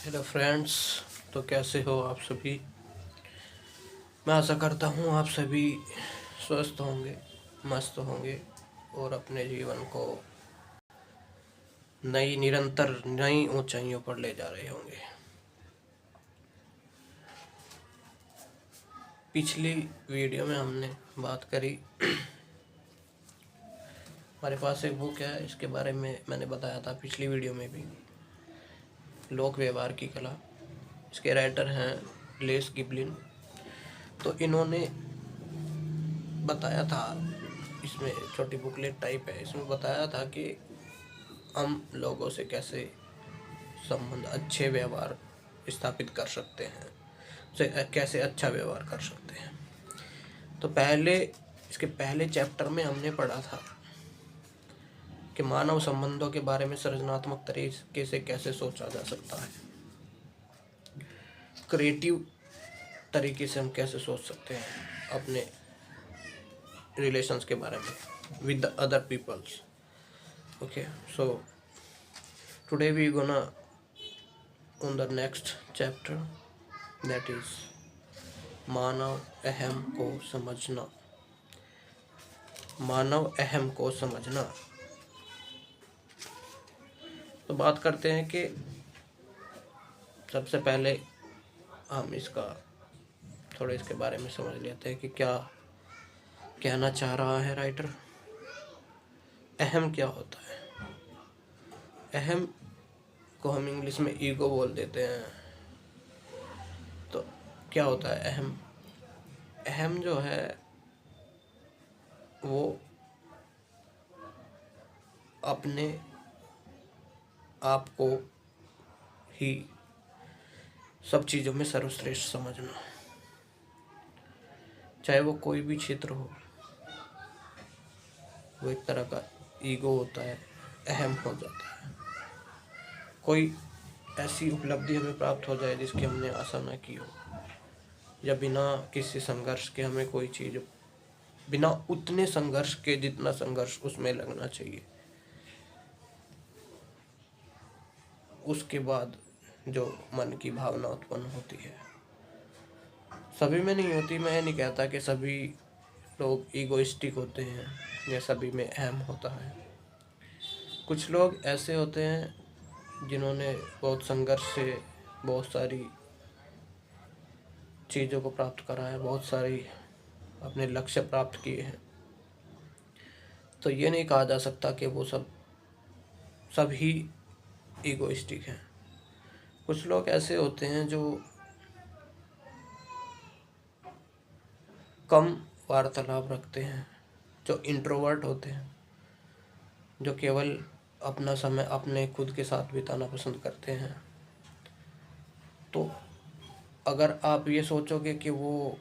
Hello friends. तो कैसे हो आप सभी। मैं आशा करता हूँ आप सभी स्वस्थ होंगे, मस्त होंगे और अपने जीवन को निरंतर नई ऊंचाइयों पर ले जा रहे होंगे। पिछली वीडियो में हमने बात करी, हमारे पास एक बुक है, इसके बारे में मैंने बताया था पिछली वीडियो में भी, लोक व्यवहार की कला। इसके राइटर हैं लेस गिबलिन। तो इन्होंने बताया था, इसमें छोटी बुकलेट टाइप है, इसमें बताया था कि हम लोगों से कैसे संबंध, अच्छे व्यवहार स्थापित कर सकते हैं, से कैसे अच्छा व्यवहार कर सकते हैं। तो इसके पहले चैप्टर में हमने पढ़ा था कि मानव संबंधों के बारे में सृजनात्मक तरीके से कैसे सोचा जा सकता है, क्रिएटिव तरीके से हम कैसे सोच सकते हैं अपने रिलेशंस के बारे में with the other peoples. Okay, so today we gonna on the next chapter, that is मानव अहम को समझना। मानव अहम को समझना। तो बात करते हैं कि सबसे पहले हम थोड़े इसके बारे में समझ लेते हैं कि क्या कहना चाह रहा है राइटर। अहम क्या होता है। अहम को हम इंग्लिश में ईगो बोल देते हैं। तो क्या होता है अहम। अहम जो है वो अपने आप को ही सब चीज़ों में सर्वश्रेष्ठ समझना, चाहे वो कोई भी क्षेत्र हो, वो एक तरह का ईगो होता है, अहम हो जाता है। कोई ऐसी उपलब्धि हमें प्राप्त हो जाए जिसकी हमने आशा न की हो, या बिना किसी संघर्ष के हमें कोई चीज़, बिना उतने संघर्ष के जितना संघर्ष उसमें लगना चाहिए, उसके बाद जो मन की भावना उत्पन्न होती है, सभी में नहीं होती। मैं ये नहीं कहता कि सभी लोग ईगोइस्टिक होते हैं या सभी में अहम होता है। कुछ लोग ऐसे होते हैं जिन्होंने बहुत संघर्ष से बहुत सारी चीज़ों को प्राप्त करा है, बहुत सारी अपने लक्ष्य प्राप्त किए हैं। तो ये नहीं कहा जा सकता कि वो सभी ईगोइस्टिक हैं। कुछ लोग ऐसे होते हैं जो कम वार्तालाप रखते हैं, जो इंट्रोवर्ट होते हैं, जो केवल अपना समय अपने खुद के साथ बिताना पसंद करते हैं। तो अगर आप ये सोचोगे कि वो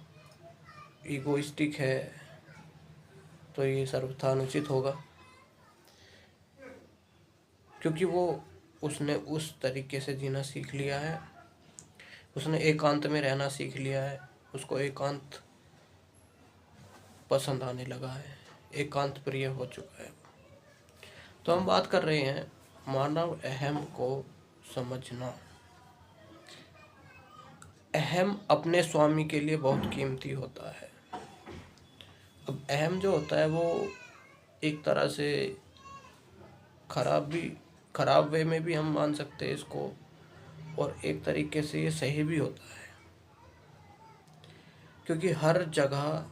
ईगोइस्टिक है तो ये सर्वथा अनुचित होगा, क्योंकि उसने उस तरीके से जीना सीख लिया है, उसने एकांत में रहना सीख लिया है, उसको एकांत पसंद आने लगा है, एकांत प्रिय हो चुका है। तो हम बात कर रहे हैं मानव अहम को समझना। अहम अपने स्वामी के लिए बहुत कीमती होता है। अब अहम जो होता है वो एक तरह से खराब वे में भी हम मान सकते हैं इसको, और एक तरीके से ये सही भी होता है, क्योंकि हर जगह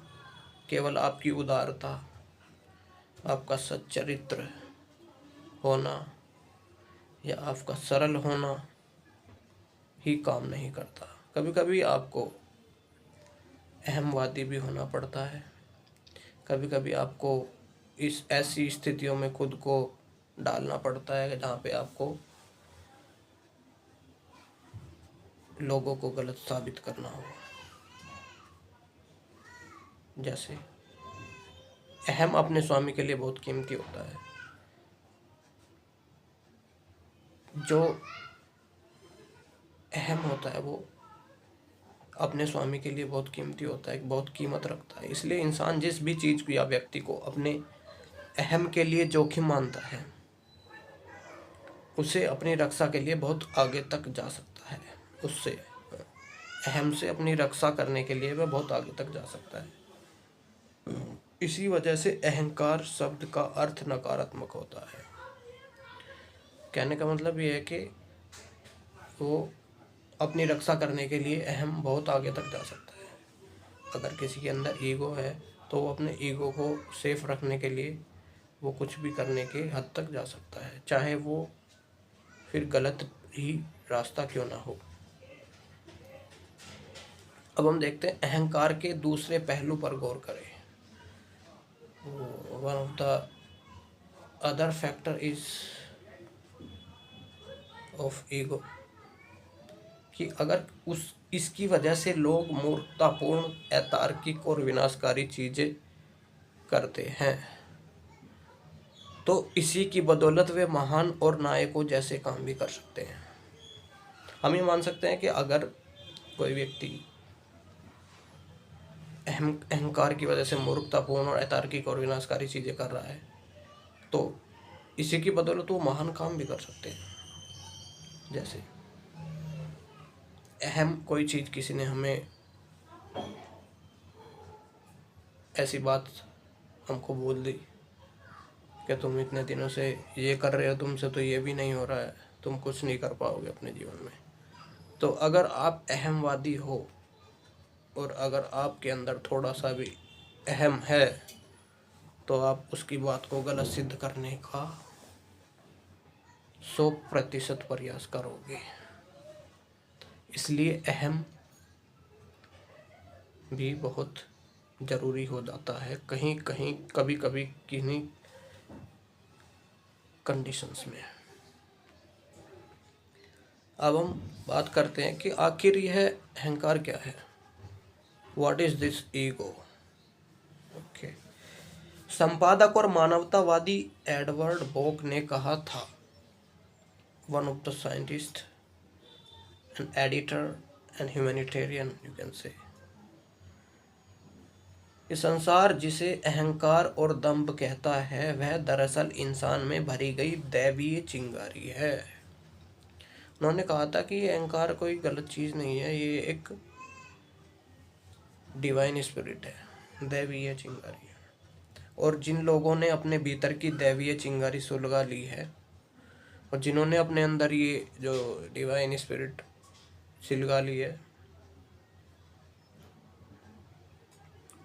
केवल आपकी उदारता, आपका सच्चरित्र होना या आपका सरल होना ही काम नहीं करता। कभी कभी आपको अहमवादी भी होना पड़ता है। कभी कभी आपको इस ऐसी स्थितियों में खुद को डालना पड़ता है जहाँ पे आपको लोगों को गलत साबित करना हो। जैसे अहम अपने स्वामी के लिए बहुत कीमती होता है। जो अहम होता है वो अपने स्वामी के लिए बहुत कीमती होता है, बहुत कीमत रखता है। इसलिए इंसान जिस भी चीज़ को या व्यक्ति को अपने अहम के लिए जोखिम मानता है, उसे अपनी रक्षा के लिए बहुत आगे तक जा सकता है। उससे अहम से अपनी रक्षा करने के लिए वह बहुत आगे तक जा सकता है। इसी वजह से अहंकार शब्द का अर्थ नकारात्मक होता है। कहने का मतलब ये है कि वो अपनी रक्षा करने के लिए अहम बहुत आगे तक जा सकता है। अगर किसी के अंदर ईगो है तो वो अपने ईगो को सेफ रखने के लिए वो कुछ भी करने के हद तक जा सकता है, चाहे वो फिर गलत ही रास्ता क्यों ना हो। अब हम देखते हैं अहंकार के दूसरे पहलू पर गौर करें। One of the other factor is of ego, कि अगर उस इसकी वजह से लोग मूर्खतापूर्ण, अतार्किक और विनाशकारी चीजें करते हैं, तो इसी की बदौलत वे महान और नायकों जैसे काम भी कर सकते हैं। हम ये मान सकते हैं कि अगर कोई व्यक्ति अहंकार की वजह से मूर्खतापूर्ण और अतार्किक और विनाशकारी चीजें कर रहा है, तो इसी की बदौलत वो महान काम भी कर सकते हैं। जैसे अहम कोई चीज किसी ने हमें ऐसी बात हमको बोल दी कि तुम इतने दिनों से ये कर रहे हो, तुमसे तो ये भी नहीं हो रहा है, तुम कुछ नहीं कर पाओगे अपने जीवन में। तो अगर आप अहमवादी हो और अगर आपके अंदर थोड़ा सा भी अहम है, तो आप उसकी बात को गलत सिद्ध करने का 100% प्रयास करोगे। इसलिए अहम भी बहुत ज़रूरी हो जाता है कहीं कहीं, कभी कभी, किन्हीं कंडीशंस में। अब हम बात करते हैं कि आखिर यह अहंकार क्या है। What is this ego? Okay, संपादक और मानवतावादी एडवर्ड बोक ने कहा था, one of the scientist an editor and humanitarian you can say, कि संसार जिसे अहंकार और दंभ कहता है वह दरअसल इंसान में भरी गई दैवीय चिंगारी है। उन्होंने कहा था कि ये अहंकार कोई गलत चीज़ नहीं है, ये एक डिवाइन स्पिरिट है, दैवीय चिंगारी है। और जिन लोगों ने अपने भीतर की दैवीय चिंगारी सुलगा ली है और जिन्होंने अपने अंदर ये जो डिवाइन स्पिरिट सुलगा ली है,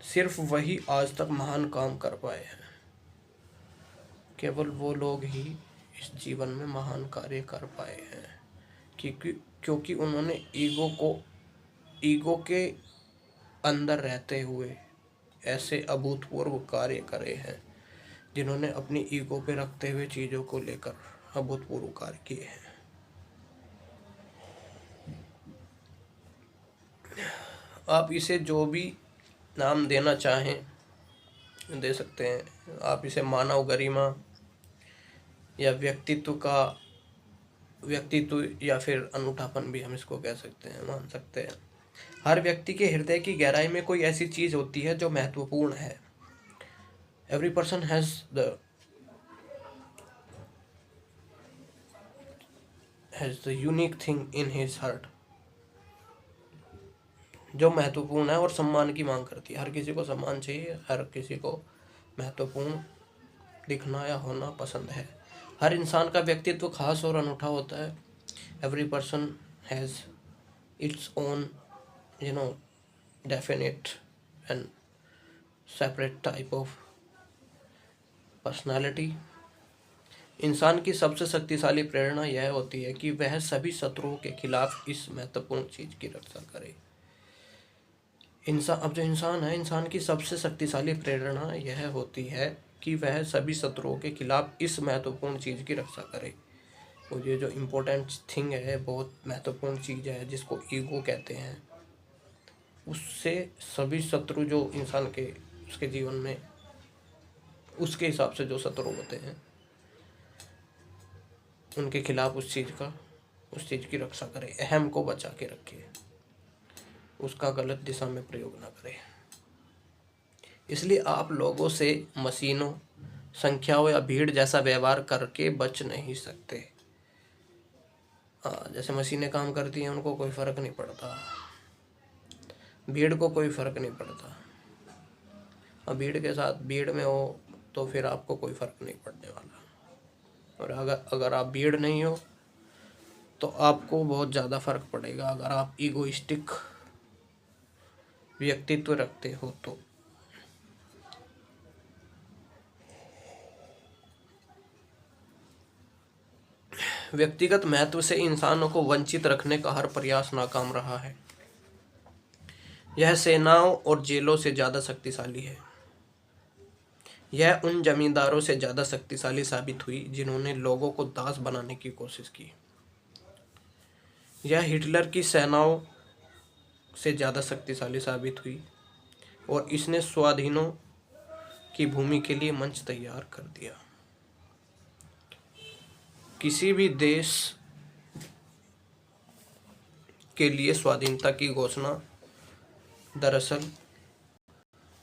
सिर्फ वही आज तक महान काम कर पाए हैं। केवल वो लोग ही इस जीवन में महान कार्य कर पाए हैं, क्योंकि उन्होंने ईगो के अंदर रहते हुए ऐसे अभूतपूर्व कार्य करे हैं, जिन्होंने अपनी ईगो पे रखते हुए चीज़ों को लेकर अभूतपूर्व कार्य किए हैं। आप इसे जो भी नाम देना चाहें दे सकते हैं। आप इसे मानव गरिमा या व्यक्तित्व या फिर अनूठापन भी हम इसको कह सकते हैं, मान सकते हैं। हर व्यक्ति के हृदय की गहराई में कोई ऐसी चीज होती है जो महत्वपूर्ण है। Every person has the unique thing in his heart, जो महत्वपूर्ण है और सम्मान की मांग करती है। हर किसी को सम्मान चाहिए, हर किसी को महत्वपूर्ण दिखना या होना पसंद है। हर इंसान का व्यक्तित्व खास और अनूठा होता है। Every person has its own definite and separate type of personality. इंसान की सबसे शक्तिशाली प्रेरणा यह होती है कि वह सभी शत्रुओं के खिलाफ इस महत्वपूर्ण चीज की रक्षा करे। अब जो इंसान है, इंसान की सबसे शक्तिशाली प्रेरणा यह होती है कि वह सभी शत्रुओं के खिलाफ इस महत्वपूर्ण चीज़ की रक्षा करे। और ये जो इम्पोर्टेंट थिंग है, बहुत महत्वपूर्ण चीज़ है जिसको ईगो कहते हैं, उससे सभी शत्रु जो इंसान के उसके जीवन में उसके हिसाब से जो शत्रु होते हैं, उनके खिलाफ उस चीज़ की रक्षा करे, अहम को बचा के रखे, उसका गलत दिशा में प्रयोग ना करें। इसलिए आप लोगों से, मशीनों, संख्याओं या भीड़ जैसा व्यवहार करके बच नहीं सकते। जैसे मशीनें काम करती हैं उनको कोई फ़र्क नहीं पड़ता, भीड़ को कोई फ़र्क नहीं पड़ता। अब भीड़ के साथ भीड़ में हो तो फिर आपको कोई फ़र्क नहीं पड़ने वाला। और अगर आप भीड़ नहीं हो तो आपको बहुत ज़्यादा फ़र्क पड़ेगा, अगर आप ईगोइस्टिक व्यक्तित्व रखते हो तो। व्यक्तिगत महत्व से इंसानों को वंचित रखने का हर प्रयास नाकाम रहा है। यह सेनाओं और जेलों से ज़्यादा शक्तिशाली है। यह उन जमींदारों से ज़्यादा शक्तिशाली साबित हुई जिन्होंने लोगों को दास बनाने की कोशिश की। यह हिटलर की सेनाओं से ज़्यादा शक्तिशाली साबित हुई और इसने स्वाधीनों की भूमि के लिए मंच तैयार कर दिया। किसी भी देश के लिए स्वाधीनता की घोषणा दरअसल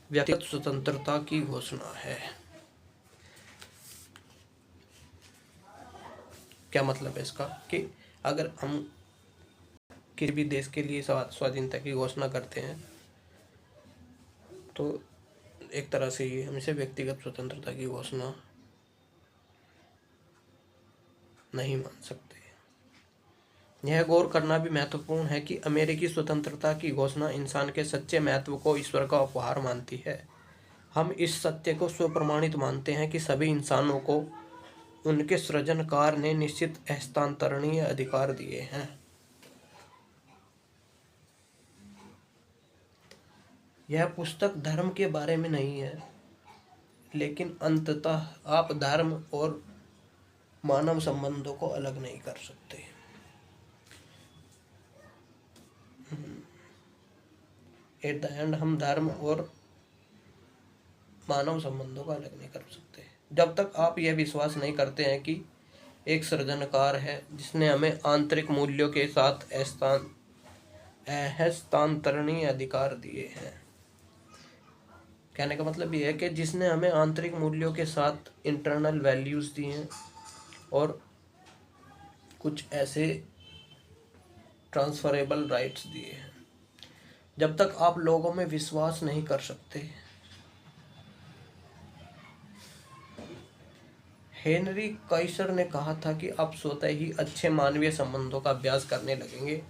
व्यक्तिगत स्वतंत्रता की घोषणा है। क्या मतलब है इसका कि अगर हम किसी भी देश के लिए स्वाधीनता की घोषणा करते हैं तो एक तरह से ये हम इसे व्यक्तिगत स्वतंत्रता की घोषणा नहीं मान सकते। यह गौर करना भी महत्वपूर्ण है कि अमेरिकी स्वतंत्रता की घोषणा इंसान के सच्चे महत्व को ईश्वर का उपहार मानती है। हम इस सत्य को स्वप्रमाणित मानते हैं कि सभी इंसानों को उनके सृजनकार ने निश्चित हस्तांतरणीय अधिकार दिए हैं। यह पुस्तक धर्म के बारे में नहीं है, लेकिन अंततः आप धर्म और मानव संबंधों को अलग नहीं कर सकते। एट द एंड हम धर्म और मानव संबंधों को अलग नहीं कर सकते जब तक आप यह विश्वास नहीं करते हैं कि एक सृजनकार है जिसने हमें आंतरिक मूल्यों के साथ हस्तांतरणीय अधिकार दिए हैं। कहने का मतलब ये है कि जिसने हमें आंतरिक मूल्यों के साथ इंटरनल वैल्यूज़ दिए हैं और कुछ ऐसे ट्रांसफरेबल राइट्स दिए हैं। जब तक आप लोगों में विश्वास नहीं कर सकते। हेनरी काइसर ने कहा था कि आप स्वतः ही अच्छे मानवीय संबंधों का अभ्यास करने लगेंगे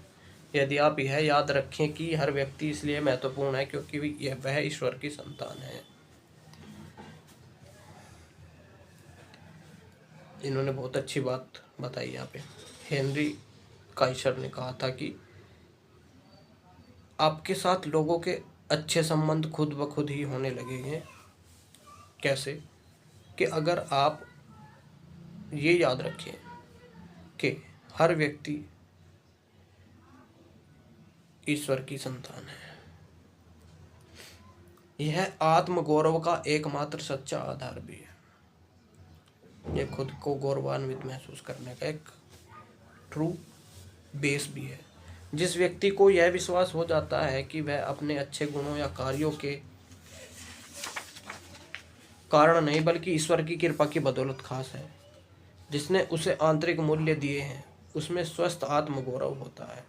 यदि आप यह याद रखें कि हर व्यक्ति इसलिए महत्वपूर्ण है क्योंकि वह ईश्वर की संतान है। इन्होंने बहुत अच्छी बात बताई यहाँ पे। हेनरी काइसर ने कहा था कि आपके साथ लोगों के अच्छे संबंध खुद ब खुद ही होने लगेंगे। कैसे? कि अगर आप ये याद रखें कि हर व्यक्ति ईश्वर की संतान है। यह आत्मगौरव का एकमात्र सच्चा आधार भी है। यह खुद को गौरवान्वित महसूस करने का एक ट्रू बेस भी है। जिस व्यक्ति को यह विश्वास हो जाता है कि वह अपने अच्छे गुणों या कार्यों के कारण नहीं बल्कि ईश्वर की कृपा की बदौलत खास है, जिसने उसे आंतरिक मूल्य दिए हैं, उसमें स्वस्थ आत्मगौरव होता है।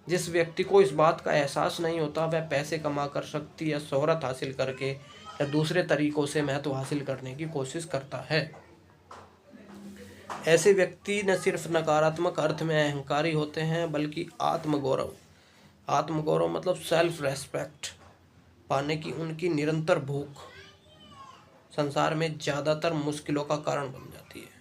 जिस व्यक्ति को इस बात का एहसास नहीं होता वह पैसे कमाकर शक्ति या शोहरत हासिल करके या दूसरे तरीकों से महत्व हासिल करने की कोशिश करता है। ऐसे व्यक्ति न सिर्फ नकारात्मक अर्थ में अहंकारी होते हैं बल्कि आत्मगौरव मतलब सेल्फ रेस्पेक्ट पाने की उनकी निरंतर भूख संसार में ज़्यादातर मुश्किलों का कारण बन जाती है।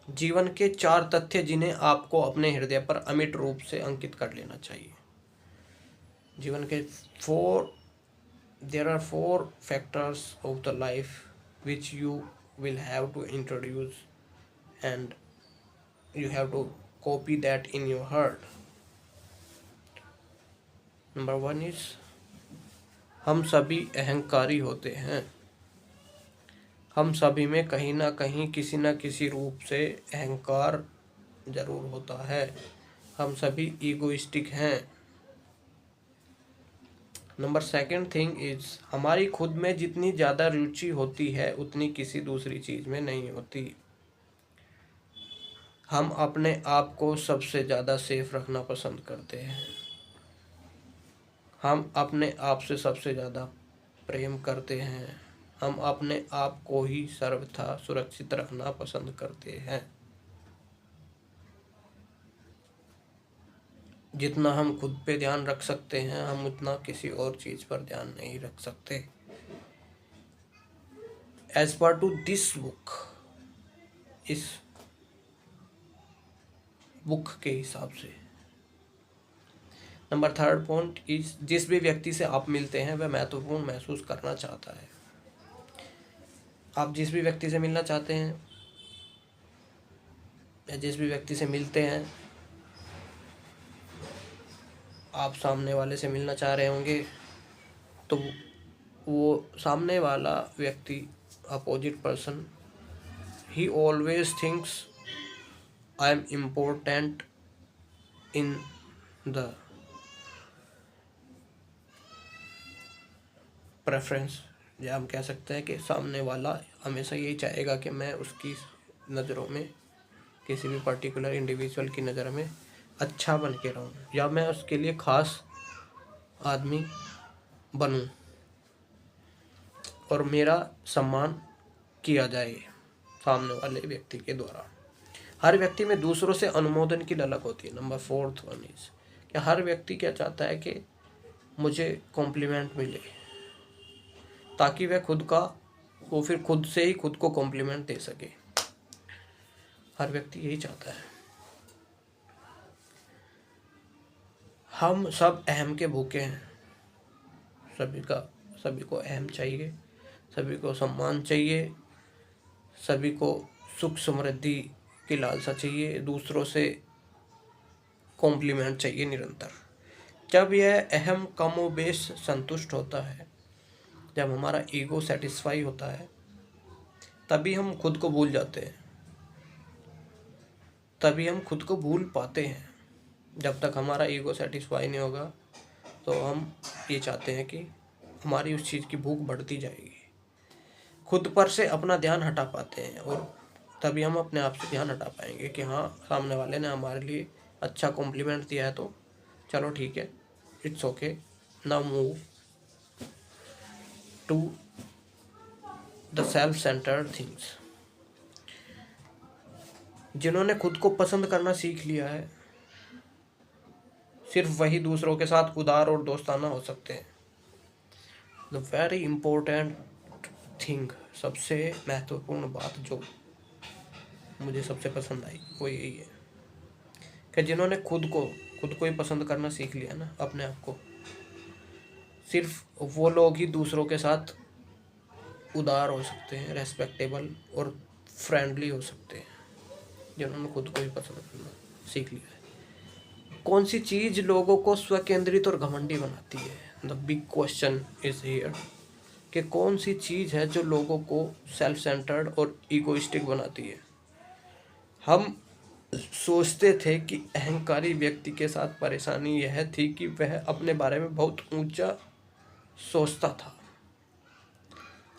जीवन के 4 तथ्य जिन्हें आपको अपने हृदय पर अमिट रूप से अंकित कर लेना चाहिए। जीवन के there are 4 factors of the life which you will have to introduce and you have to copy that in your heart. Number 1 is हम सभी अहंकारी होते हैं। हम सभी में कहीं ना कहीं किसी न किसी रूप से अहंकार जरूर होता है। हम सभी ईगोइस्टिक हैं। नंबर 2 थिंग इज हमारी खुद में जितनी ज़्यादा रुचि होती है उतनी किसी दूसरी चीज़ में नहीं होती। हम अपने आप को सबसे ज़्यादा सेफ रखना पसंद करते हैं। हम अपने आप से सबसे ज़्यादा प्रेम करते हैं। हम अपने आप को ही सर्वथा सुरक्षित रखना पसंद करते हैं। जितना हम खुद पे ध्यान रख सकते हैं, हम उतना किसी और चीज़ पर ध्यान नहीं रख सकते। As per to this book, इस बुक के हिसाब से, नंबर 3 पॉइंट इज, जिस भी व्यक्ति से आप मिलते हैं वह महत्वपूर्ण महसूस करना चाहता है। आप जिस भी व्यक्ति से मिलना चाहते हैं या जिस भी व्यक्ति से मिलते हैं, आप सामने वाले से मिलना चाह रहे होंगे तो वो सामने वाला व्यक्ति, opposite person, he always thinks I am important in the preference, या हम कह सकते हैं कि सामने वाला हमेशा यही चाहेगा कि मैं उसकी नज़रों में, किसी भी पर्टिकुलर इंडिविजुअल की नज़र में अच्छा बन के रहूं, या मैं उसके लिए ख़ास आदमी बनूं और मेरा सम्मान किया जाए सामने वाले व्यक्ति के द्वारा। हर व्यक्ति में दूसरों से अनुमोदन की ललक होती है। नंबर 4 वन इज, क्या हर व्यक्ति क्या चाहता है कि मुझे कॉम्प्लीमेंट मिले, ताकि वह वो फिर खुद से ही खुद को कॉम्प्लीमेंट दे सके। हर व्यक्ति यही चाहता है। हम सब अहम के भूखे हैं। सभी को अहम चाहिए, सभी को सम्मान चाहिए, सभी को सुख समृद्धि की लालसा चाहिए, दूसरों से कॉम्प्लीमेंट चाहिए निरंतर। जब यह अहम कमोबेश संतुष्ट होता है, जब हमारा ईगो सेटिस्फाई होता है, तभी हम खुद को भूल जाते हैं, तभी हम खुद को भूल पाते हैं। जब तक हमारा ईगो सेटिस्फाई नहीं होगा तो हम ये चाहते हैं कि हमारी उस चीज़ की भूख बढ़ती जाएगी। खुद पर से अपना ध्यान हटा पाते हैं और तभी हम अपने आप से ध्यान हटा पाएंगे कि हाँ, सामने वाले ने हमारे लिए अच्छा कॉम्प्लीमेंट दिया है तो चलो ठीक है, it's okay, now move to the self centred things. जिन्होंने खुद को पसंद करना सीख लिया है, सिर्फ वही दूसरों के साथ उदार और दोस्ताना हो सकते हैं। द वेरी इम्पोर्टेंट थिंग, सबसे महत्वपूर्ण बात जो मुझे सबसे पसंद आई वो यही है कि जिन्होंने खुद को ही पसंद करना सीख लिया ना, अपने आप को, सिर्फ वो लोग ही दूसरों के साथ उदार हो सकते हैं, रेस्पेक्टेबल और फ्रेंडली हो सकते हैं, जिन्होंने खुद को ही पसंद करना सीख लिया है। कौन सी चीज़ लोगों को स्वकेंद्रित और घमंडी बनाती है? The big question is here कि कौन सी चीज़ है जो लोगों को सेल्फ सेंटर्ड और इगोइस्टिक बनाती है। हम सोचते थे कि अहंकारी व्यक्ति के साथ परेशानी यह थी कि वह अपने बारे में बहुत ऊंचा सोचता था।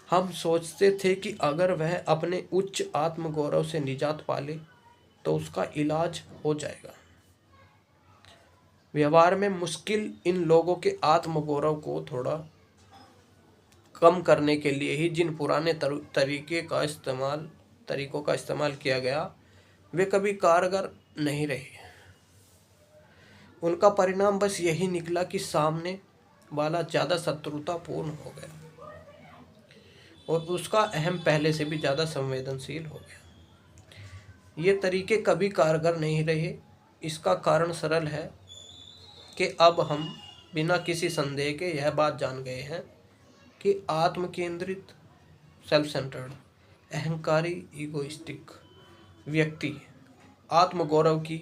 हम सोचते थे कि अगर वह अपने उच्च आत्मगौरव से निजात पाले तो उसका इलाज हो जाएगा। व्यवहार में मुश्किल इन लोगों के आत्मगौरव को थोड़ा कम करने के लिए ही जिन पुराने तरीकों का इस्तेमाल किया गया, वे कभी कारगर नहीं रहे। उनका परिणाम बस यही निकला कि सामने वाला ज़्यादा शत्रुतापूर्ण हो गया और उसका अहम पहले से भी ज़्यादा संवेदनशील हो गया। ये तरीके कभी कारगर नहीं रहे। इसका कारण सरल है कि अब हम बिना किसी संदेह के यह बात जान गए हैं कि आत्म केंद्रित, सेल्फ सेंटर्ड, अहंकारी, ईगोइस्टिक व्यक्ति आत्मगौरव की,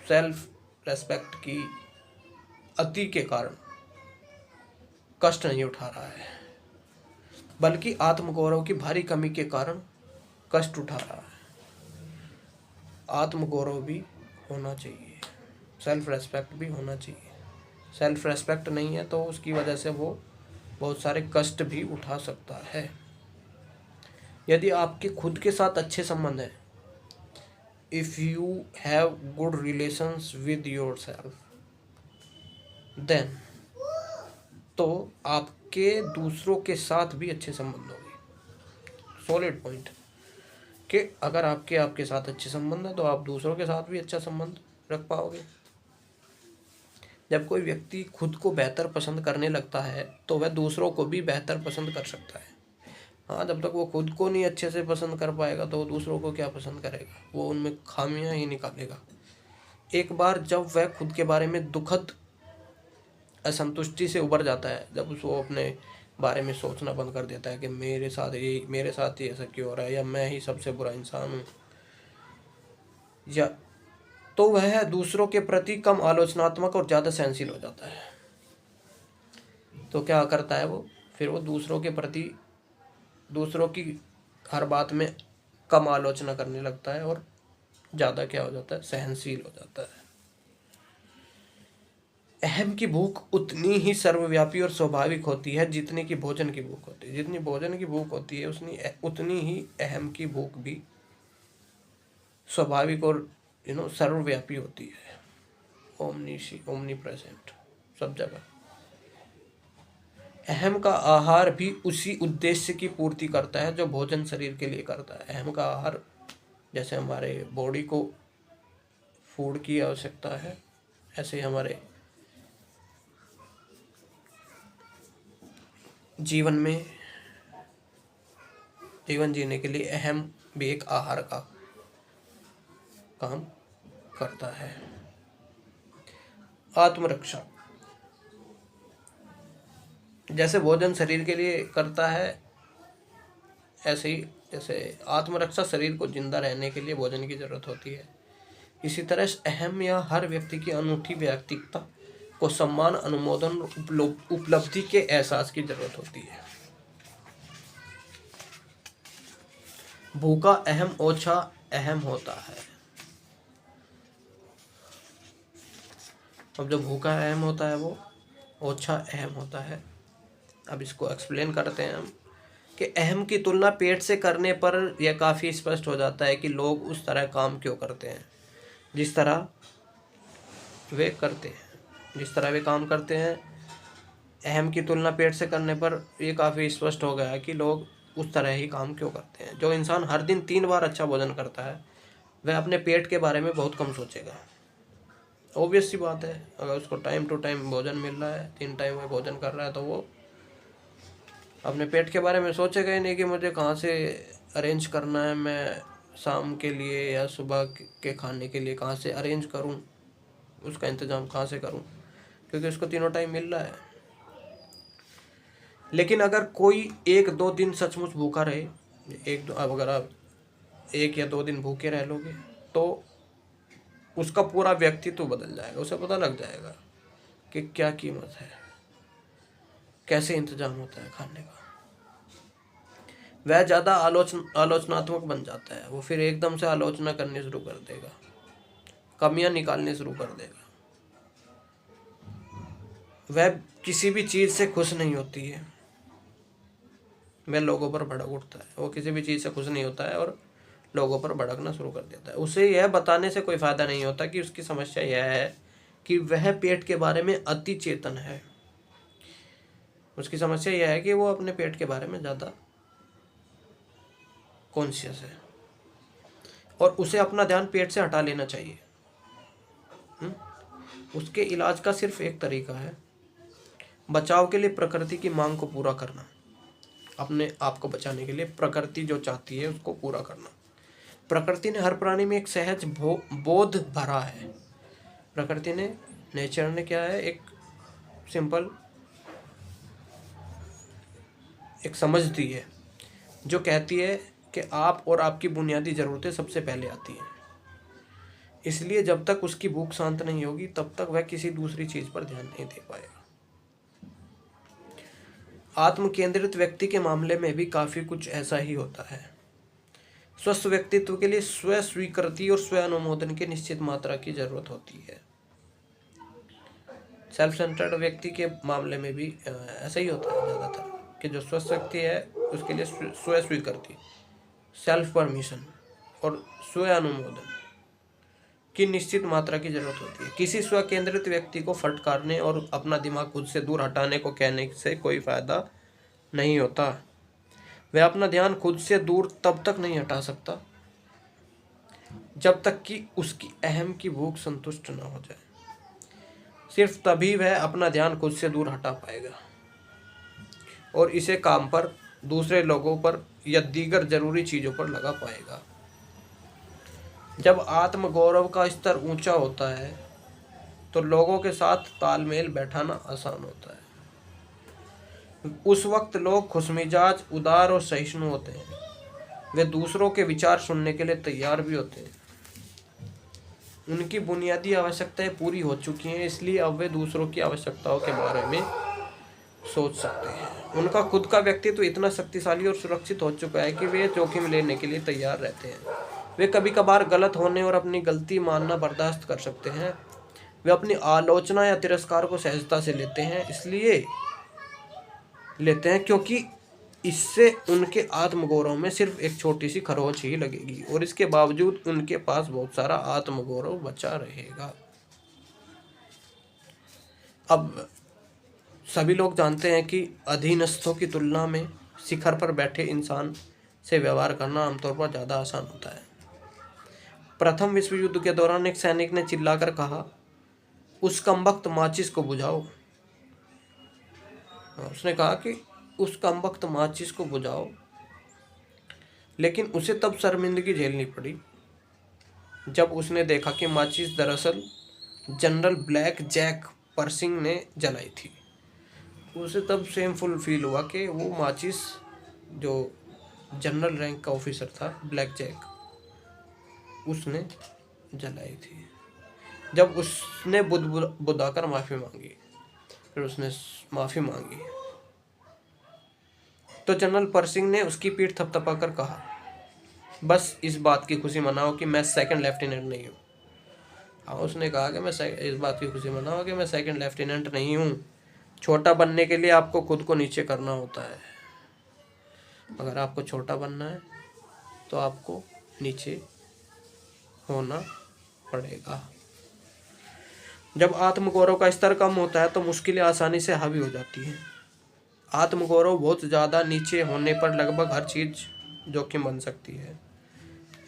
सेल्फ रेस्पेक्ट की अति के कारण कष्ट नहीं उठा रहा है, बल्कि आत्मगौरव की भारी कमी के कारण कष्ट उठा रहा है। आत्मगौरव भी होना चाहिए, सेल्फ रेस्पेक्ट भी होना चाहिए। सेल्फ रेस्पेक्ट नहीं है तो उसकी वजह से वो बहुत सारे कष्ट भी उठा सकता है। यदि आपके खुद के साथ अच्छे संबंध हैं if you have good relations with your self, then तो आपके दूसरों के साथ भी अच्छे संबंध होंगे। सॉलिड पॉइंट कि अगर आपके आपके साथ अच्छे संबंध है तो आप दूसरों के साथ भी अच्छा संबंध रख पाओगे। जब कोई व्यक्ति खुद को बेहतर पसंद करने लगता है तो वह दूसरों को भी बेहतर पसंद कर सकता है। हाँ, जब तक वो खुद को नहीं अच्छे से पसंद कर पाएगा तो वो दूसरों को क्या पसंद करेगा, वो उनमें खामियां ही निकालेगा। एक बार जब वह खुद के बारे में दुखद असंतुष्टि से उबर जाता है, जब वो अपने बारे में सोचना बंद कर देता है कि मेरे साथ ही ऐसा क्यों हो रहा है, या मैं ही सबसे बुरा इंसान हूँ, या तो वह दूसरों के प्रति कम आलोचनात्मक और ज़्यादा सहनशील हो जाता है। तो क्या करता है वो, फिर वो दूसरों के प्रति, दूसरों की हर बात में कम आलोचना करने लगता है और ज़्यादा क्या हो जाता है, सहनशील हो जाता है। अहम की भूख उतनी ही सर्वव्यापी और स्वाभाविक होती है जितनी की भोजन की भूख होती है। जितनी भोजन की भूख होती है उतनी ही अहम की भूख भी स्वाभाविक और सर्वव्यापी होती है, ओमनी प्रेजेंट, सब जगह। अहम का आहार भी उसी उद्देश्य की पूर्ति करता है जो भोजन शरीर के लिए करता है। अहम का आहार जैसे हमारे बॉडी को फूड की आवश्यकता है, ऐसे ही हमारे जीवन जीने के लिए अहम भी एक आहार का काम करता है। आत्मरक्षा, जैसे भोजन शरीर के लिए करता है, ऐसे ही जैसे आत्मरक्षा शरीर को जिंदा रहने के लिए भोजन की जरूरत होती है, इसी तरह अहम या हर व्यक्ति की अनूठी व्यक्तिगता को सम्मान, अनुमोदन, उपलब्धि के एहसास की जरूरत होती है। भूखा अहम ओछा अहम होता है। अब जो भूखा अहम होता है वो ओछा अहम होता है। अब इसको एक्सप्लेन करते हैं हम कि अहम की तुलना पेट से करने पर यह काफ़ी स्पष्ट हो जाता है कि लोग उस तरह काम क्यों करते हैं जिस तरह वे करते हैं, जिस तरह वे काम करते हैं। अहम की तुलना पेट से करने पर यह काफ़ी स्पष्ट हो गया है कि लोग उस तरह ही काम क्यों करते हैं। जो इंसान हर दिन 3 बार अच्छा भोजन करता है वह अपने पेट के बारे में बहुत कम सोचेगा। ऑब्वियस सी बात है, अगर उसको टाइम टू टाइम भोजन मिल रहा है, 3 टाइम में भोजन कर रहा है, तो वो अपने पेट के बारे में सोचेगा ही नहीं कि मुझे कहाँ से अरेंज करना है, मैं शाम के लिए या सुबह के खाने के लिए कहाँ से अरेंज करूँ, उसका इंतज़ाम कहाँ से करूँ, क्योंकि उसको तीनों टाइम मिल रहा है। लेकिन अगर कोई 1-2 दिन सचमुच भूखा रहे, अगर आप 1 या 2 दिन भूखे रह लोगे तो उसका पूरा व्यक्तित्व बदल जाएगा। उसे पता लग जाएगा कि क्या कीमत है, कैसे इंतजाम होता है खाने का। वह ज़्यादा आलोचनात्मक बन जाता है। वो फिर एकदम से आलोचना करनी शुरू कर देगा, कमियां निकालनी शुरू कर देगा। वह किसी भी चीज़ से खुश नहीं होती है, वह लोगों पर भड़क उठता है। वो किसी भी चीज़ से खुश नहीं होता है और लोगों पर भड़कना शुरू कर देता है। उसे यह बताने से कोई फ़ायदा नहीं होता कि उसकी समस्या यह है कि वह पेट के बारे में अति चेतन है। उसकी समस्या यह है कि वो अपने पेट के बारे में ज़्यादा कॉन्शियस है और उसे अपना ध्यान पेट से हटा लेना चाहिए। उसके इलाज का सिर्फ एक तरीका है, बचाव के लिए प्रकृति की मांग को पूरा करना। अपने आप को बचाने के लिए प्रकृति जो चाहती है उसको पूरा करना। प्रकृति ने हर प्राणी में एक सहज बोध भरा है। प्रकृति ने, नेचर ने क्या है, एक सिंपल एक समझ दी है जो कहती है कि आप और आपकी बुनियादी ज़रूरतें सबसे पहले आती हैं। इसलिए जब तक उसकी भूख शांत नहीं होगी तब तक वह किसी दूसरी चीज़ पर ध्यान नहीं दे पाएगा। आत्म केंद्रित व्यक्ति के मामले में भी काफ़ी कुछ ऐसा ही होता है। स्वस्थ व्यक्तित्व के लिए स्व स्वीकृति और स्व अनुमोदन की निश्चित मात्रा की जरूरत होती है। सेल्फ सेंटर्ड व्यक्ति के मामले में भी ऐसा ही होता है ज़्यादातर, कि जो स्वस्थ व्यक्ति है उसके लिए स्व स्वीकृति, सेल्फ परमिशन और स्व अनुमोदन की निश्चित मात्रा की जरूरत होती है। किसी स्वकेंद्रित व्यक्ति को फटकारने और अपना दिमाग खुद से दूर हटाने को कहने से कोई फायदा नहीं होता। वह अपना ध्यान खुद से दूर तब तक नहीं हटा सकता जब तक कि उसकी अहम की भूख संतुष्ट न हो जाए। सिर्फ तभी वह अपना ध्यान खुद से दूर हटा पाएगा और इसे काम पर, दूसरे लोगों पर या दीगर जरूरी चीजों पर लगा पाएगा। जब आत्मगौरव का स्तर ऊंचा होता है तो लोगों के साथ तालमेल बैठाना आसान होता है। उस वक्त लोग खुशमिजाज, उदार और सहिष्णु होते हैं। वे दूसरों के विचार सुनने के लिए तैयार भी होते हैं। उनकी बुनियादी आवश्यकताएं पूरी हो चुकी हैं, इसलिए अब वे दूसरों की आवश्यकताओं के बारे में सोच सकते हैं। उनका खुद का व्यक्तित्व इतना शक्तिशाली और सुरक्षित हो चुका है कि वे जोखिम लेने के लिए तैयार रहते हैं। वे कभी कभार गलत होने और अपनी गलती मानना बर्दाश्त कर सकते हैं। वे अपनी आलोचना या तिरस्कार को सहजता से लेते हैं, इसलिए लेते हैं क्योंकि इससे उनके आत्मगौरव में सिर्फ एक छोटी सी खरोंच ही लगेगी और इसके बावजूद उनके पास बहुत सारा आत्मगौरव बचा रहेगा। अब सभी लोग जानते हैं कि अधीनस्थों की तुलना में शिखर पर बैठे इंसान से व्यवहार करना आमतौर पर ज़्यादा आसान होता है। प्रथम विश्व युद्ध के दौरान एक सैनिक ने चिल्लाकर कहा, उस कमबख्त माचिस को बुझाओ। उसने कहा कि उस कमबख्त माचिस को बुझाओ, लेकिन उसे तब शर्मिंदगी झेलनी पड़ी जब उसने देखा कि माचिस दरअसल जनरल ब्लैक जैक पर्सिंग ने जलाई थी। उसे तब शेमफुल फील हुआ कि वो माचिस जो जनरल रैंक का ऑफिसर था, ब्लैक जैक, उसने जलाई थी। जब उसने बुदाकर माफ़ी मांगी, फिर उसने माफ़ी मांगी तो जनरल पर्सिंग ने उसकी पीठ थपथपाकर कहा, बस इस बात की खुशी मनाओ कि मैं सेकंड लेफ्टिनेंट नहीं हूँ। हाँ, उसने कहा कि मैं इस बात की खुशी मनाओ कि मैं सेकंड लेफ्टिनेंट नहीं हूँ। छोटा बनने के लिए आपको खुद को नीचे करना होता है। अगर आपको छोटा बनना है तो आपको नीचे होना पड़ेगा। जब आत्मगौरव का स्तर कम होता है तो मुश्किलें आसानी से हावी हो जाती हैं। आत्मगौरव बहुत ज़्यादा नीचे होने पर लगभग हर चीज़ जोखिम बन सकती है।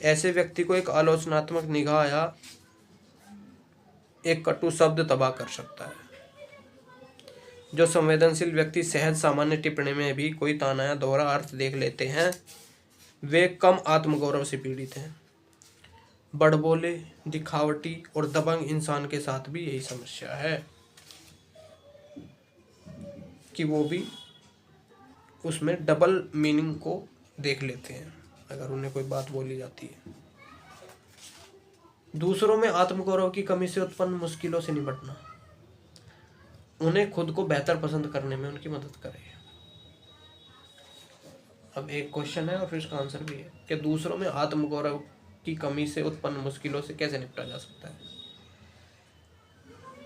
ऐसे व्यक्ति को एक आलोचनात्मक निगाह या एक कटु शब्द तबाह कर सकता है। जो संवेदनशील व्यक्ति सहज सामान्य टिप्पणी में भी कोई ताना या दोहरा अर्थ देख लेते हैं, वे कम आत्मगौरव से पीड़ित हैं। बड़बोले, दिखावटी और दबंग इंसान के साथ भी यही समस्या है कि वो भी उसमें डबल मीनिंग को देख लेते हैं अगर उन्हें कोई बात बोली जाती है। दूसरों में आत्मगौरव की कमी से उत्पन्न मुश्किलों से निपटना, उन्हें खुद को बेहतर पसंद करने में उनकी मदद करे। अब एक क्वेश्चन है और फिर इसका आंसर भी है कि दूसरों में आत्मगौरव की कमी से उत्पन्न मुश्किलों से कैसे निपटा जा सकता है।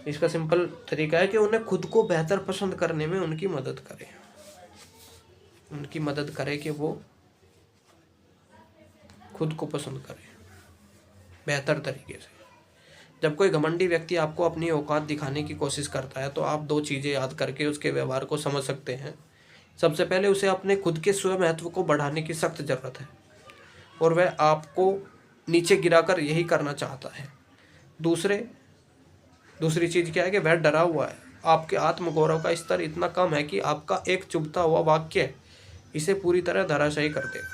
इसका सिंपल तरीका है कि उन्हें खुद को बेहतर पसंद करने में उनकी मदद करें। उनकी मदद करे कि वो खुद को पसंद करें बेहतर तरीके से। जब कोई घमंडी व्यक्ति आपको अपनी औकात दिखाने की कोशिश करता है तो आप दो चीज़ें याद करके उसके व्यवहार को समझ सकते हैं। सबसे पहले उसे अपने खुद के स्व महत्व को बढ़ाने की सख्त ज़रूरत है और वह आपको नीचे गिराकर यही करना चाहता है। दूसरी चीज़ क्या है कि वह डरा हुआ है। आपके आत्मगौरव का स्तर इतना कम है कि आपका एक चुभता हुआ वाक्य इसे पूरी तरह धराशायी कर देगा।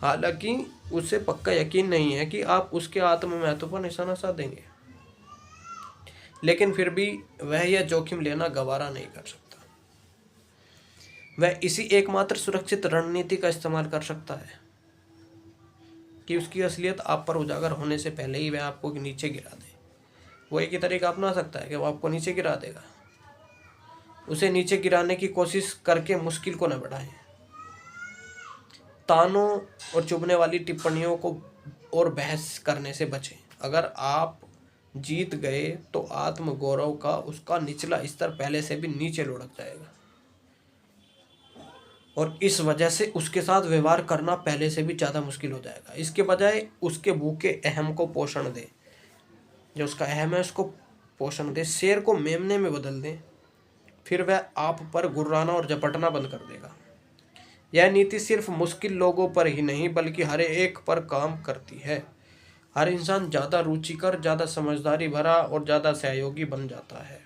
हालांकि उसे पक्का यकीन नहीं है कि आप उसके आत्म महत्व पर निशाना साध देंगे, लेकिन फिर भी वह यह जोखिम लेना गवारा नहीं कर सकता। वह इसी एकमात्र सुरक्षित रणनीति का इस्तेमाल कर सकता है कि उसकी असलियत आप पर उजागर होने से पहले ही वह आपको नीचे गिरा दे। वो एक ही तरीका अपना सकता है कि वो आपको नीचे गिरा देगा। उसे नीचे गिराने की कोशिश करके मुश्किल को न बढ़ाएं। तानों और चुभने वाली टिप्पणियों को और बहस करने से बचें। अगर आप जीत गए तो आत्मगौरव का उसका निचला स्तर पहले से भी नीचे लुढ़क जाएगा और इस वजह से उसके साथ व्यवहार करना पहले से भी ज़्यादा मुश्किल हो जाएगा। इसके बजाय उसके भूखे अहम को पोषण दें। जो उसका अहम है उसको पोषण दें, शेर को मेमने में बदल दें, फिर वह आप पर गुर्राना और झपटना बंद कर देगा। यह नीति सिर्फ मुश्किल लोगों पर ही नहीं बल्कि हर एक पर काम करती है। हर इंसान ज़्यादा रुचिकर, ज़्यादा समझदारी भरा और ज़्यादा सहयोगी बन जाता है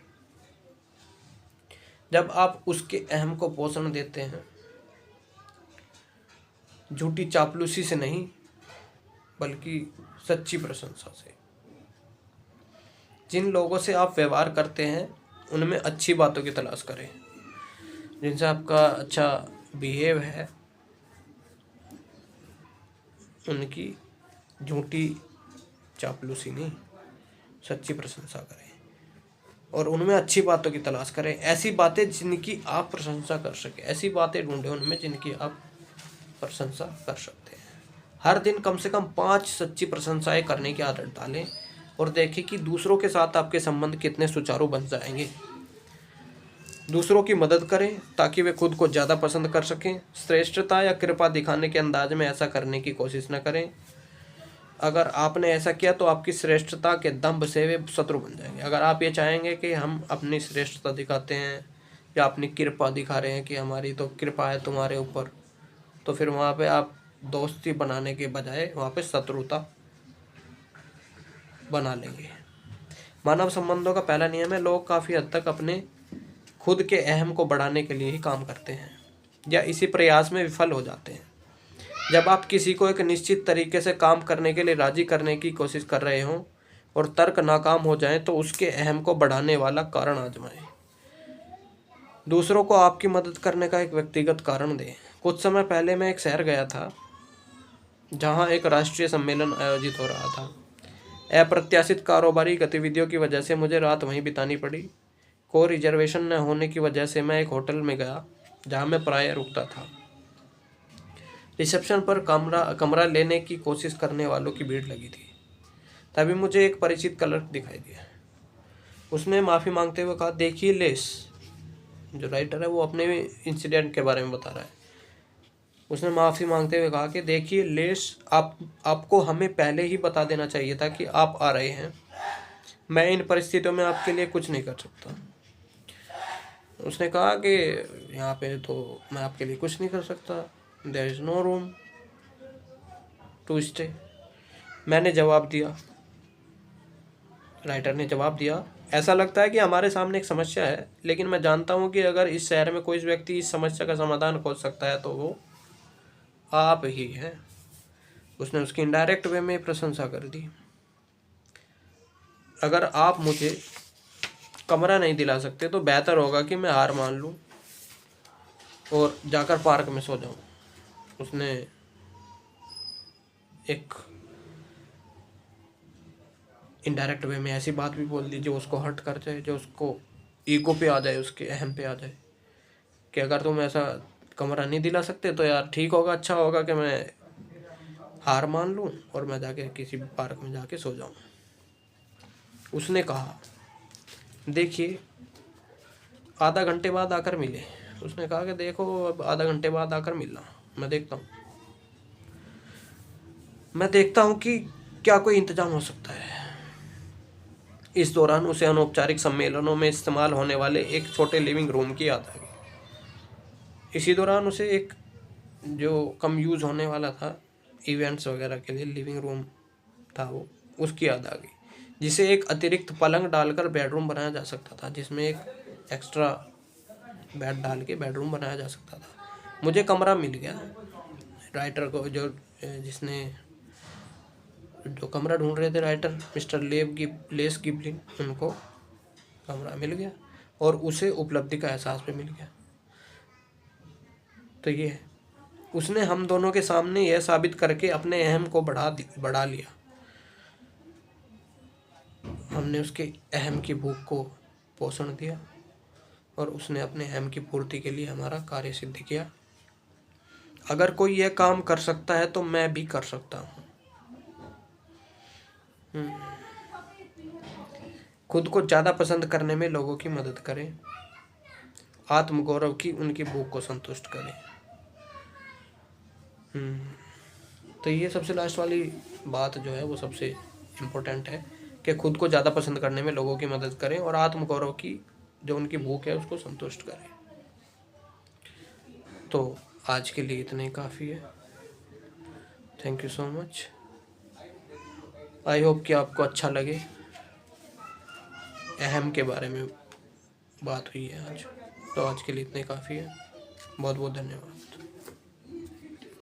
जब आप उसके अहम को पोषण देते हैं, झूठी चापलूसी से नहीं बल्कि सच्ची प्रशंसा से। जिन लोगों से आप व्यवहार करते हैं उनमें अच्छी बातों की तलाश करें, जिनसे आपका अच्छा बिहेव है उनकी झूठी चापलूसी नहीं, सच्ची प्रशंसा करें और उनमें अच्छी बातों की तलाश करें। ऐसी बातें जिनकी आप प्रशंसा कर सकें, ऐसी बातें ढूंढें उनमें जिनकी आप प्रशंसा कर सकते हैं। हर दिन कम से कम 5 सच्ची प्रशंसाएं करने की आदत डालें और देखें कि दूसरों के साथ आपके संबंध कितने सुचारू बन जाएंगे। दूसरों की मदद करें ताकि वे खुद को ज़्यादा पसंद कर सकें। श्रेष्ठता या कृपा दिखाने के अंदाज में ऐसा करने की कोशिश न करें। अगर आपने ऐसा किया तो आपकी श्रेष्ठता के दंभ से वे शत्रु बन जाएंगे। अगर आप ये चाहेंगे कि हम अपनी श्रेष्ठता दिखाते हैं या अपनी कृपा दिखा रहे हैं कि हमारी तो कृपा है तुम्हारे ऊपर, तो फिर वहाँ पे आप दोस्ती बनाने के बजाय वहाँ पे शत्रुता बना लेंगे। मानव संबंधों का पहला नियम है, लोग काफ़ी हद तक अपने खुद के अहम को बढ़ाने के लिए ही काम करते हैं या इसी प्रयास में विफल हो जाते हैं। जब आप किसी को एक निश्चित तरीके से काम करने के लिए राजी करने की कोशिश कर रहे हों और तर्क नाकाम हो जाएं तो उसके अहम को बढ़ाने वाला कारण आजमाएं। दूसरों को आपकी मदद करने का एक व्यक्तिगत कारण दें। कुछ समय पहले मैं एक शहर गया था जहां एक राष्ट्रीय सम्मेलन आयोजित हो रहा था। अप्रत्याशित कारोबारी गतिविधियों की वजह से मुझे रात वहीं बितानी पड़ी। कोई रिजर्वेशन न होने की वजह से मैं एक होटल में गया जहां मैं प्रायः रुकता था। रिसेप्शन पर कमरा लेने की कोशिश करने वालों की भीड़ लगी थी। तभी मुझे एक परिचित क्लर्क दिखाई दिया। उसने माफ़ी मांगते हुए कहा, देखिए लेस, जो राइटर है वो अपने इंसिडेंट के बारे में बता रहा है। उसने माफ़ी मांगते हुए कहा कि देखिए लेस, आपको हमें पहले ही बता देना चाहिए था कि आप आ रहे हैं। मैं इन परिस्थितियों में आपके लिए कुछ नहीं कर सकता। उसने कहा कि यहाँ पे तो मैं आपके लिए कुछ नहीं कर सकता, there is no room to stay. मैंने जवाब दिया, राइटर ने जवाब दिया, ऐसा लगता है कि हमारे सामने एक समस्या है, लेकिन मैं जानता हूँ कि अगर इस शहर में कोई व्यक्ति इस समस्या का समाधान खोज सकता है तो वो आप ही हैं। उसने उसकी इनडायरेक्ट वे में प्रशंसा कर दी। अगर आप मुझे कमरा नहीं दिला सकते तो बेहतर होगा कि मैं हार मान लूँ और जाकर पार्क में सो जाऊँ। उसने एक इनडायरेक्ट वे में ऐसी बात भी बोल दी जो उसको हर्ट कर जाए, जो उसको ईगो पे आ जाए, उसके अहम पे आ जाए कि अगर तुम ऐसा कमरा नहीं दिला सकते तो यार ठीक होगा, अच्छा होगा कि मैं हार मान लूँ और मैं जाके किसी पार्क में जाके सो जाऊँ। उसने कहा, देखिए आधा घंटे बाद आकर मिले। उसने कहा कि देखो अब आधा घंटे बाद आकर मिलना, मैं देखता हूँ कि क्या कोई इंतजाम हो सकता है। इस दौरान उसे अनौपचारिक सम्मेलनों में इस्तेमाल होने वाले एक छोटे लिविंग रूम की याद आ गई। इसी दौरान उसे एक जो कम यूज़ होने वाला था इवेंट्स वगैरह के लिए लिविंग रूम था वो, उसकी याद आ गई, जिसे एक अतिरिक्त पलंग डालकर बेडरूम बनाया जा सकता था, जिसमें एक एक्स्ट्रा बेड डाल के बेडरूम बनाया जा सकता था। मुझे कमरा मिल गया। राइटर को जो कमरा ढूंढ रहे थे राइटर मिस्टर लेस गिबलिन, उनको कमरा मिल गया और उसे उपलब्धि का एहसास भी मिल गया। तो ये है, उसने हम दोनों के सामने यह साबित करके अपने अहम को बढ़ा लिया। हमने उसके अहम की भूख को पोषण दिया और उसने अपने अहम की पूर्ति के लिए हमारा कार्य सिद्ध किया। अगर कोई यह काम कर सकता है तो मैं भी कर सकता हूँ। खुद को ज़्यादा पसंद करने में लोगों की मदद करें। आत्मगौरव की उनकी भूख को संतुष्ट करें। तो ये सबसे लास्ट वाली बात जो है वो सबसे इम्पोर्टेंट है कि खुद को ज़्यादा पसंद करने में लोगों की मदद करें और आत्मगौरव की जो उनकी भूख है उसको संतुष्ट करें। तो आज के लिए इतना ही काफ़ी है। Thank you so much. I hope कि आपको अच्छा लगे। अहम के बारे में बात हुई है आज, तो आज के लिए इतना ही काफ़ी है। बहुत बहुत धन्यवाद।